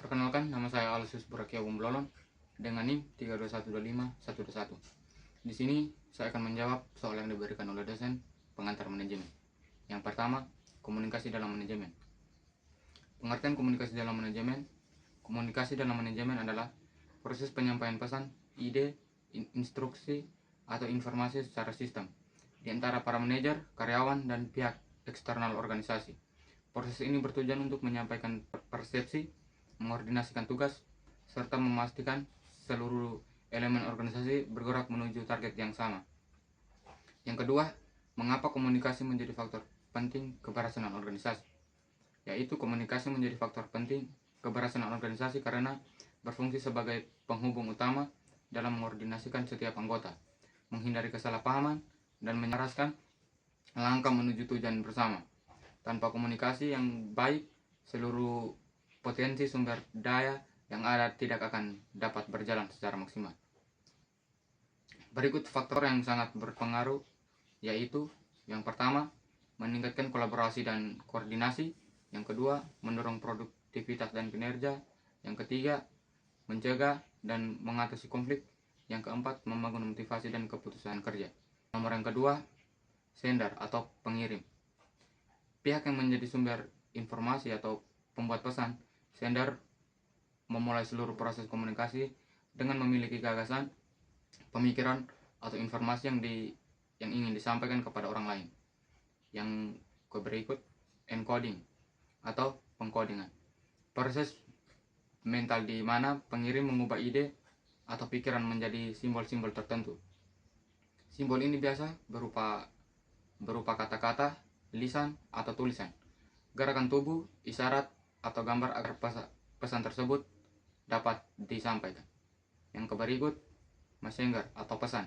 Perkenalkan, nama saya Alsius Burakia Bumblolon dengan NIM 32125-121. Di sini saya akan menjawab soal yang diberikan oleh dosen pengantar manajemen. Yang pertama, komunikasi dalam manajemen. Pengertian komunikasi dalam manajemen. Komunikasi dalam manajemen adalah proses penyampaian pesan, ide, instruksi, atau informasi secara sistem di antara para manajer, karyawan, dan pihak eksternal organisasi. Proses ini bertujuan untuk menyampaikan persepsi, mengordinasikan tugas, serta memastikan seluruh elemen organisasi bergerak menuju target yang sama. Yang kedua, mengapa komunikasi menjadi faktor penting keberhasilan organisasi? Yaitu komunikasi menjadi faktor penting keberhasilan organisasi karena berfungsi sebagai penghubung utama dalam mengordinasikan setiap anggota, menghindari kesalahpahaman, dan menyelaraskan langkah menuju tujuan bersama. Tanpa komunikasi yang baik, seluruh potensi sumber daya yang ada tidak akan dapat berjalan secara maksimal. Berikut faktor yang sangat berpengaruh, yaitu yang pertama, meningkatkan kolaborasi dan koordinasi. Yang kedua, mendorong produktivitas dan kinerja. Yang ketiga, mencegah dan mengatasi konflik. Yang keempat, membangun motivasi dan keputusan kerja. Nomor yang kedua, sender atau pengirim. Pihak yang menjadi sumber informasi atau pembuat pesan, sender, memulai seluruh proses komunikasi dengan memiliki gagasan, pemikiran, atau informasi yang ingin disampaikan kepada orang lain. Yang berikut, encoding atau pengkodingan. Proses mental di mana pengirim mengubah ide atau pikiran menjadi simbol-simbol tertentu. Simbol ini biasa berupa kata-kata, lisan, atau tulisan, gerakan tubuh, isyarat, atau gambar agar pesan tersebut dapat disampaikan. Yang berikut, messenger atau pesan.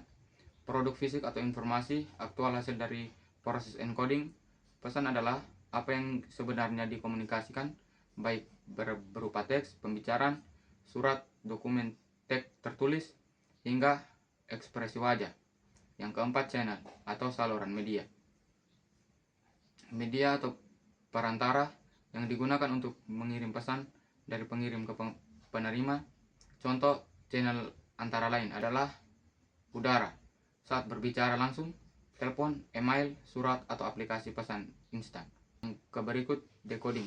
Produk fisik atau informasi aktual hasil dari proses encoding. Pesan adalah apa yang sebenarnya dikomunikasikan, baik berupa teks, pembicaraan, surat, dokumen teks tertulis, hingga ekspresi wajah. Yang keempat, channel atau saluran media. Media atau perantara yang digunakan untuk mengirim pesan dari pengirim ke penerima. Contoh channel antara lain adalah udara saat berbicara langsung, telepon, email, surat, atau aplikasi pesan instan. Yang berikut, decoding.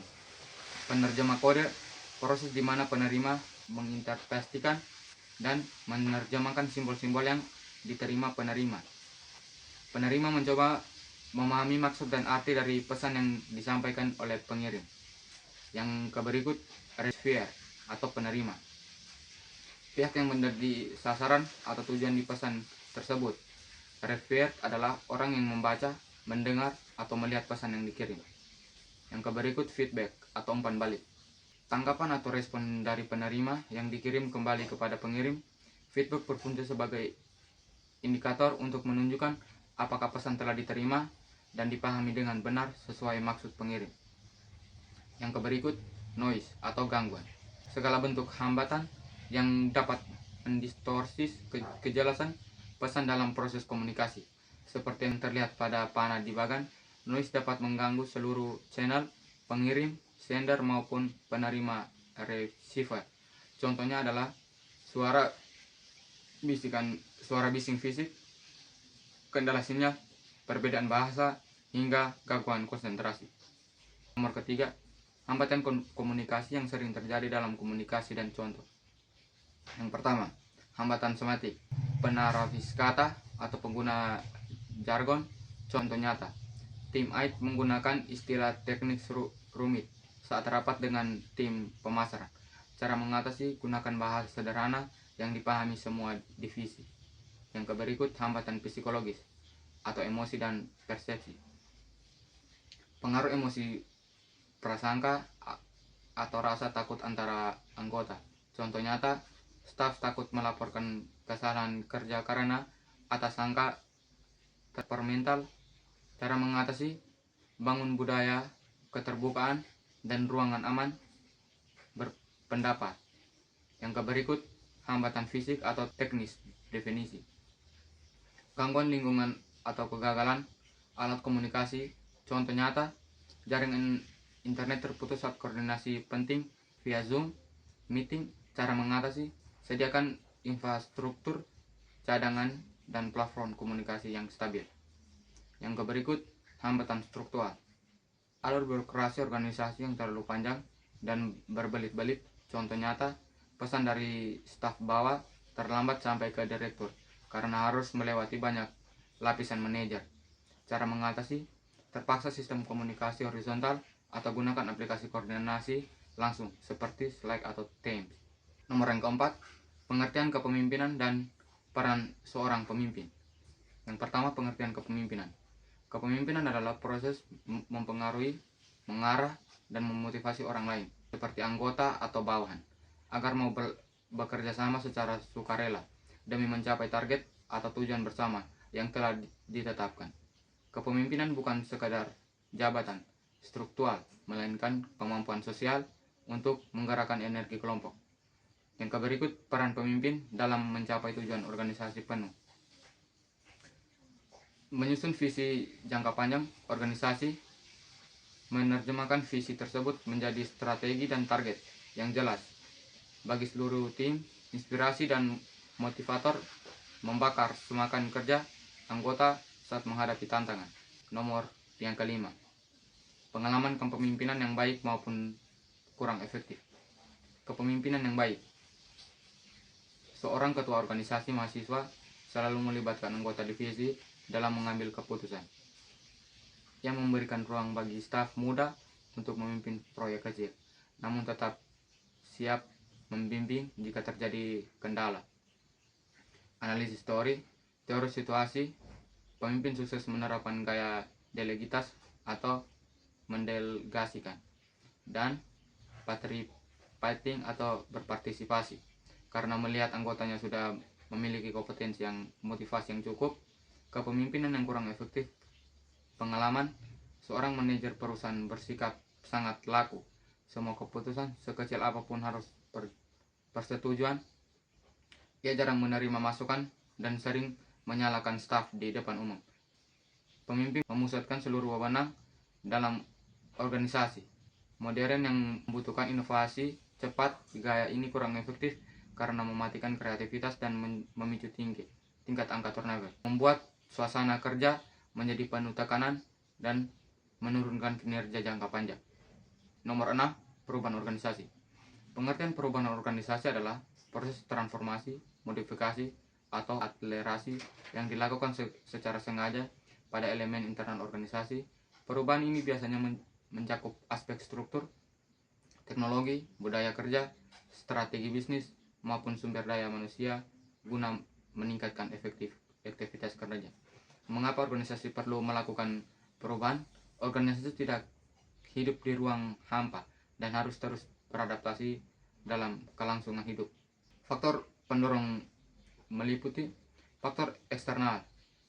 Penerjemah kode, proses di mana penerima menginterpretasikan dan menerjemahkan simbol-simbol yang diterima penerima. Penerima mencoba memahami maksud dan arti dari pesan yang disampaikan oleh pengirim. Yang berikut, receiver atau penerima. Pihak yang menjadi sasaran atau tujuan di pesan tersebut. Receiver adalah orang yang membaca, mendengar, atau melihat pesan yang dikirim. Yang berikut, feedback atau umpan balik. Tanggapan atau respon dari penerima yang dikirim kembali kepada pengirim. Feedback berfungsi sebagai indikator untuk menunjukkan apakah pesan telah diterima dan dipahami dengan benar sesuai maksud pengirim. Yang berikut, noise atau gangguan. Segala bentuk hambatan yang dapat mendistorsi kejelasan pesan dalam proses komunikasi. Seperti yang terlihat pada panah di bagan, noise dapat mengganggu seluruh channel pengirim, sender maupun penerima receiver. Contohnya adalah suara bising fisik, kendala sinyal, perbedaan bahasa, hingga gangguan konsentrasi. Nomor ketiga, hambatan komunikasi yang sering terjadi dalam komunikasi dan contoh. Yang pertama, hambatan semantik. Penarafis kata atau pengguna jargon. Contoh nyata, tim IT menggunakan istilah teknik rumit saat rapat dengan tim pemasaran. Cara mengatasi, gunakan bahasa sederhana yang dipahami semua divisi. Yang berikut, hambatan psikologis atau emosi dan persepsi. Pengaruh emosi prasangka atau rasa takut antara anggota. Contoh nyata, staf takut melaporkan kesalahan kerja karena atas sangka temperamental. Cara mengatasi, bangun budaya keterbukaan dan ruangan aman berpendapat. Yang berikut, hambatan fisik atau teknis. Definisi, gangguan lingkungan atau kegagalan alat komunikasi. Contoh nyata, jaringan internet terputus saat koordinasi penting via Zoom, meeting, cara mengatasi, sediakan infrastruktur cadangan dan platform komunikasi yang stabil. Yang berikut, hambatan struktural. Alur birokrasi organisasi yang terlalu panjang dan berbelit-belit. Contoh nyata, pesan dari staf bawah terlambat sampai ke direktur karena harus melewati banyak lapisan manajer. Cara mengatasi, terpaksa sistem komunikasi horizontal atau gunakan aplikasi koordinasi langsung seperti Slack atau Teams. Nomor yang keempat, pengertian kepemimpinan dan peran seorang pemimpin. Yang pertama, pengertian kepemimpinan. Kepemimpinan adalah proses mempengaruhi, mengarah, dan memotivasi orang lain, seperti anggota atau bawahan, agar mau bekerja sama secara sukarela demi mencapai target atau tujuan bersama yang telah ditetapkan. Kepemimpinan bukan sekadar jabatan struktural, melainkan kemampuan sosial untuk menggerakkan energi kelompok. Yang berikut, peran pemimpin dalam mencapai tujuan organisasi penuh. Menyusun visi jangka panjang organisasi, menerjemahkan visi tersebut menjadi strategi dan target yang jelas bagi seluruh tim, inspirasi dan motivator, membakar semangat kerja anggota saat menghadapi tantangan. Nomor yang kelima, pengalaman kepemimpinan yang baik maupun kurang efektif. Kepemimpinan yang baik. Seorang ketua organisasi mahasiswa selalu melibatkan anggota divisi dalam mengambil keputusan, yang memberikan ruang bagi staf muda untuk memimpin proyek kecil, namun tetap siap membimbing jika terjadi kendala. Analisis teori situasi, pemimpin sukses menerapkan gaya delegitas atau mendelegasikan, dan participating atau berpartisipasi, karena melihat anggotanya sudah memiliki kompetensi yang motivasi yang cukup. Kepemimpinan yang kurang efektif. Pengalaman, seorang manajer perusahaan bersikap sangat laku. Semua keputusan sekecil apapun harus persetujuan. Ia jarang menerima masukan dan sering menyalahkan staf di depan umum. Pemimpin memusatkan seluruh wewenang dalam organisasi modern yang membutuhkan inovasi cepat. Gaya ini kurang efektif karena mematikan kreativitas dan memicu tingkat angka turnover, membuat suasana kerja menjadi penuh tekanan dan menurunkan kinerja jangka panjang. Nomor 6, perubahan organisasi. Pengertian perubahan organisasi adalah proses transformasi, modifikasi, atau akselerasi yang dilakukan secara sengaja pada elemen internal organisasi. Perubahan ini biasanya mencakup aspek struktur, teknologi, budaya kerja, strategi bisnis, maupun sumber daya manusia guna meningkatkan efektivitas kerja. Mengapa organisasi perlu melakukan perubahan? Organisasi tidak hidup di ruang hampa dan harus terus beradaptasi dalam kelangsungan hidup. Faktor pendorong meliputi faktor eksternal,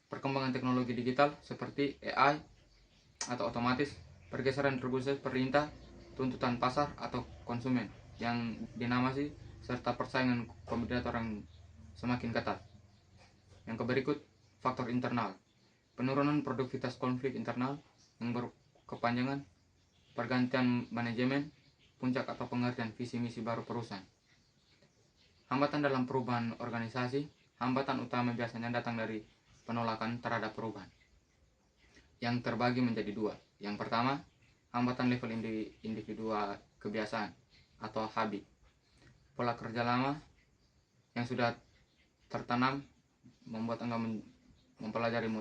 perkembangan teknologi digital seperti AI atau otomatis, pergeseran regulasi perintah, tuntutan pasar atau konsumen yang dinamasi, serta persaingan kompetitor yang semakin ketat. Yang berikut, faktor internal, penurunan produktivitas, konflik internal yang berkepanjangan, pergantian manajemen, puncak atau pengertian visi misi baru perusahaan. Hambatan dalam perubahan organisasi. Hambatan utama biasanya datang dari penolakan terhadap perubahan, yang terbagi menjadi dua. Yang pertama, hambatan level individual kebiasaan atau habit, pola kerja lama yang sudah tertanam membuat engkau mempelajari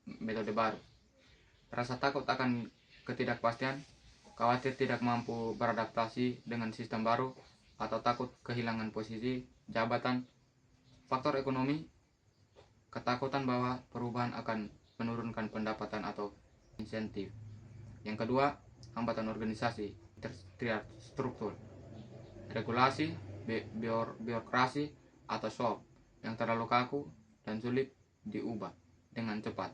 metode baru. Rasa takut akan ketidakpastian, khawatir tidak mampu beradaptasi dengan sistem baru, atau takut kehilangan posisi jabatan. Faktor ekonomi, ketakutan bahwa perubahan akan menurunkan pendapatan atau insentif. Yang kedua, hambatan organisasi terstruktur, regulasi, birokrasi atau SOP yang terlalu kaku dan sulit diubah dengan cepat.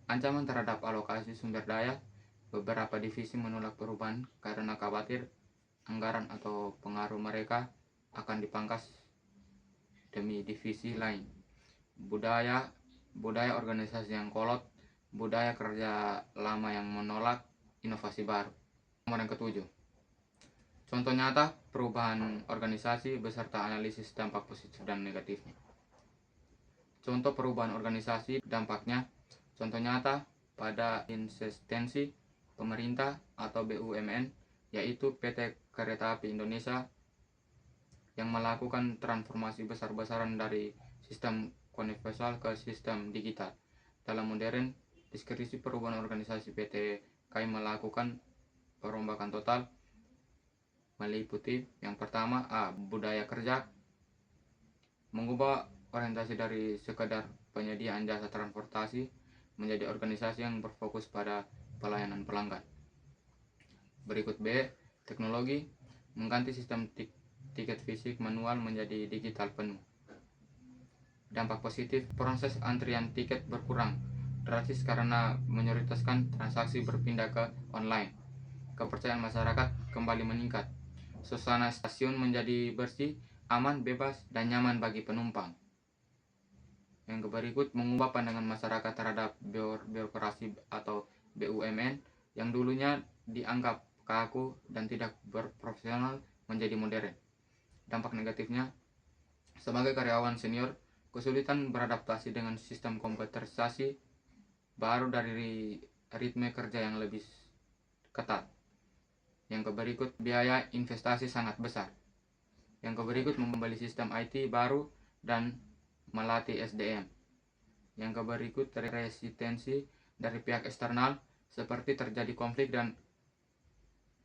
Ancaman terhadap alokasi sumber daya. Beberapa divisi menolak perubahan karena khawatir anggaran atau pengaruh mereka akan dipangkas demi divisi lain. Budaya organisasi yang kolot, budaya kerja lama yang menolak inovasi baru. Nomor yang ketujuh, Contoh nyata perubahan organisasi beserta analisis dampak positif dan negatifnya. Contoh perubahan organisasi dampaknya, contoh nyata pada insistensi pemerintah atau BUMN, yaitu PT Kereta Api Indonesia yang melakukan transformasi besar-besaran dari sistem konvensional ke sistem digital. Dalam modern, deskripsi perubahan organisasi PT KAI melakukan perombakan total meliputi yang pertama budaya kerja, mengubah orientasi dari sekadar penyediaan jasa transportasi menjadi organisasi yang berfokus pada pelayanan pelanggan. Berikut B, teknologi, mengganti sistem tiket fisik manual menjadi digital penuh. Dampak positif, proses antrian tiket berkurang drastis karena mayoritaskan transaksi berpindah ke online. Kepercayaan masyarakat kembali meningkat. Suasana stasiun menjadi bersih, aman, bebas, dan nyaman bagi penumpang. Yang berikut, mengubah pandangan masyarakat terhadap birokrasi atau BUMN yang dulunya dianggap kaku dan tidak berprofesional menjadi modern. Dampak negatifnya, sebagai karyawan senior, kesulitan beradaptasi dengan sistem komputerisasi baru dari ritme kerja yang lebih ketat. Yang berikut, biaya investasi sangat besar. Yang berikut, membeli sistem IT baru dan melatih SDM. Yang berikut, resistensi dari pihak eksternal seperti terjadi konflik dan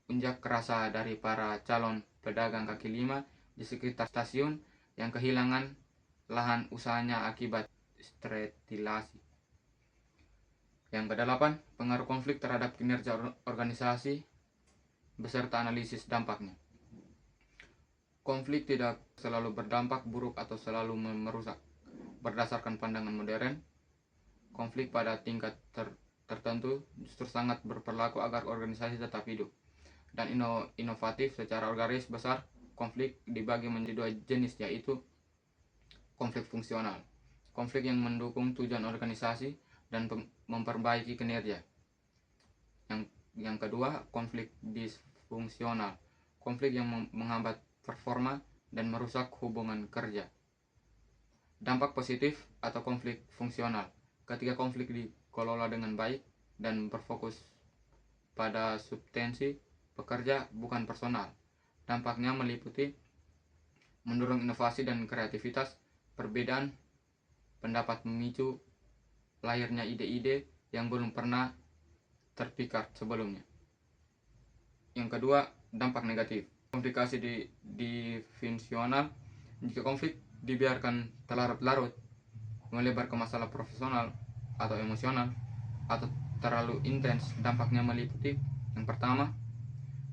unjuk rasa dari para calon pedagang kaki lima di sekitar stasiun yang kehilangan lahan usahanya akibat stretilasi. Yang kedelapan, pengaruh konflik terhadap kinerja organisasi beserta analisis dampaknya. Konflik tidak selalu berdampak buruk atau selalu merusak. Berdasarkan pandangan modern, konflik pada tingkat tertentu justru sangat berperilaku agar organisasi tetap hidup dan inovatif. Secara garis besar, konflik dibagi menjadi dua jenis, yaitu konflik fungsional, konflik yang mendukung tujuan organisasi dan memperbaiki kinerja. Yang kedua, konflik disfungsional, konflik yang menghambat performa dan merusak hubungan kerja. Dampak positif atau konflik fungsional, ketika konflik dikelola dengan baik dan berfokus pada substansi pekerja bukan personal. Dampaknya meliputi mendorong inovasi dan kreativitas, perbedaan pendapat memicu lahirnya ide-ide yang belum pernah terpikir sebelumnya. Yang kedua, dampak negatif. Komplikasi di fungsional, jika konflik dibiarkan terlarut-larut, melebar ke masalah profesional atau emosional, atau terlalu intens, dampaknya meliputi yang pertama,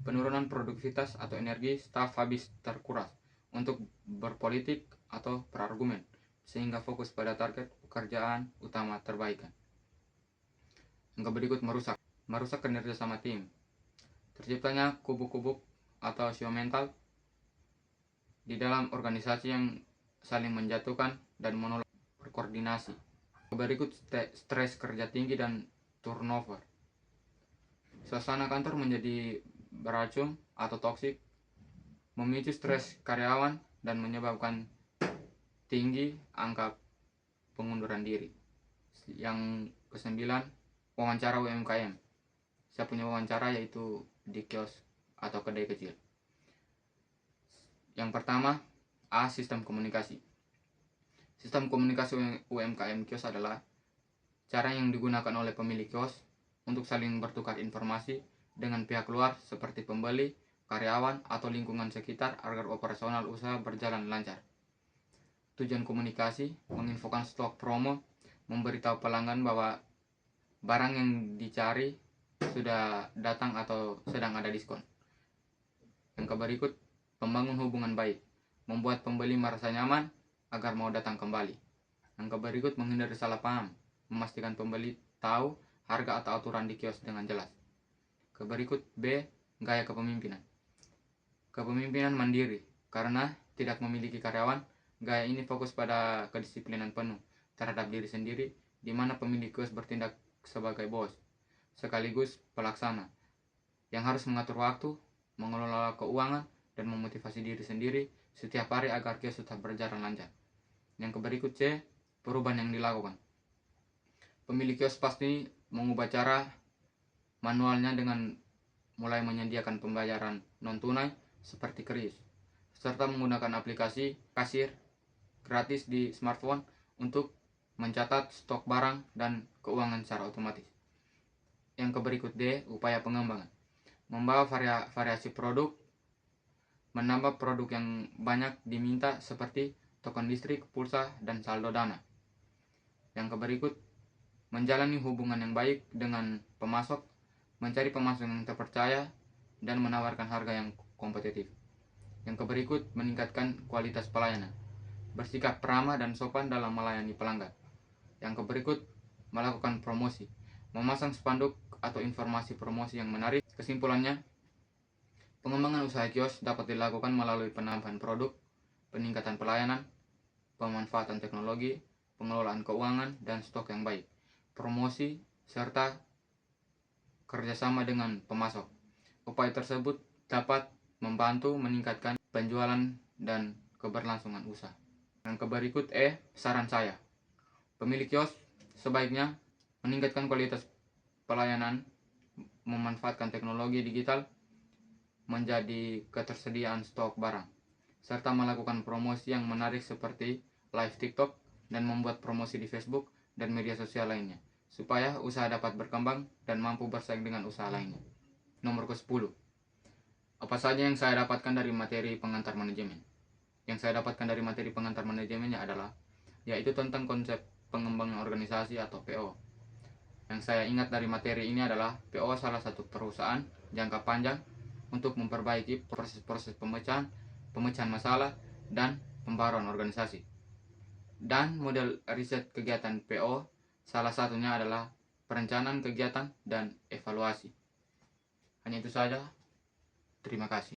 penurunan produktivitas atau energi staf habis terkuras untuk berpolitik atau berargumen, sehingga fokus pada target pekerjaan utama terbaikan. Yang berikut, merusak kinerja sama tim. Terciptanya kubu-kubu atau show mental di dalam organisasi yang saling menjatuhkan dan menolak berkoordinasi. Berikut, stres kerja tinggi dan turnover. Suasana kantor menjadi beracun atau toksik, memicu stres karyawan dan menyebabkan tinggi angka pengunduran diri. Yang kesembilan, wawancara UMKM. Saya punya wawancara yaitu di kios atau kedai kecil. Yang pertama, sistem komunikasi. Sistem komunikasi UMKM kios adalah cara yang digunakan oleh pemilik kios untuk saling bertukar informasi dengan pihak luar seperti pembeli, karyawan, atau lingkungan sekitar agar operasional usaha berjalan lancar. Tujuan komunikasi, menginfokan stok promo, memberitahu pelanggan bahwa barang yang dicari sudah datang atau sedang ada diskon. Yang berikut, membangun hubungan baik, membuat pembeli merasa nyaman agar mau datang kembali. Yang berikut, menghindari salah paham, memastikan pembeli tahu harga atau aturan di kios dengan jelas. Berikut B, gaya kepemimpinan. Kepemimpinan mandiri, karena tidak memiliki karyawan, gaya ini fokus pada kedisiplinan penuh terhadap diri sendiri, di mana pemilik kios bertindak sebagai bos sekaligus pelaksana yang harus mengatur waktu, mengelola keuangan, dan memotivasi diri sendiri setiap hari agar kios tetap berjalan lancar. Yang berikut C, perubahan yang dilakukan. Pemilik kios pasti mengubah cara manualnya dengan mulai menyediakan pembayaran non-tunai seperti kris, serta menggunakan aplikasi kasir gratis di smartphone untuk mencatat stok barang dan keuangan secara otomatis. Yang berikut D, upaya pengembangan. Membawa variasi produk, menambah produk yang banyak diminta seperti token listrik, pulsa, dan saldo dana. Yang berikut, menjalani hubungan yang baik dengan pemasok, mencari pemasok yang terpercaya, dan menawarkan harga yang kompetitif. Yang berikut, meningkatkan kualitas pelayanan, bersikap ramah dan sopan dalam melayani pelanggan. Yang berikut, melakukan promosi, memasang spanduk atau informasi promosi yang menarik. Kesimpulannya, pengembangan usaha kios dapat dilakukan melalui penambahan produk, peningkatan pelayanan, pemanfaatan teknologi, pengelolaan keuangan, dan stok yang baik, promosi, serta kerjasama dengan pemasok. Upaya tersebut dapat membantu meningkatkan penjualan dan keberlangsungan usaha. Yang berikut saran saya. Pemilik kios sebaiknya meningkatkan kualitas pelayanan, memanfaatkan teknologi digital, menjadi ketersediaan stok barang, serta melakukan promosi yang menarik seperti live TikTok dan membuat promosi di Facebook dan media sosial lainnya, supaya usaha dapat berkembang dan mampu bersaing dengan usaha lainnya. Nomor ke-10. Apa saja yang saya dapatkan dari materi pengantar manajemen? Yang saya dapatkan dari materi pengantar manajemennya adalah yaitu tentang konsep pengembangan organisasi atau PO. Yang saya ingat dari materi ini adalah PO salah satu perusahaan jangka panjang untuk memperbaiki proses-proses pemecahan masalah, dan pembaruan organisasi. Dan model riset kegiatan PO salah satunya adalah perencanaan kegiatan dan evaluasi. Hanya itu saja. Terima kasih.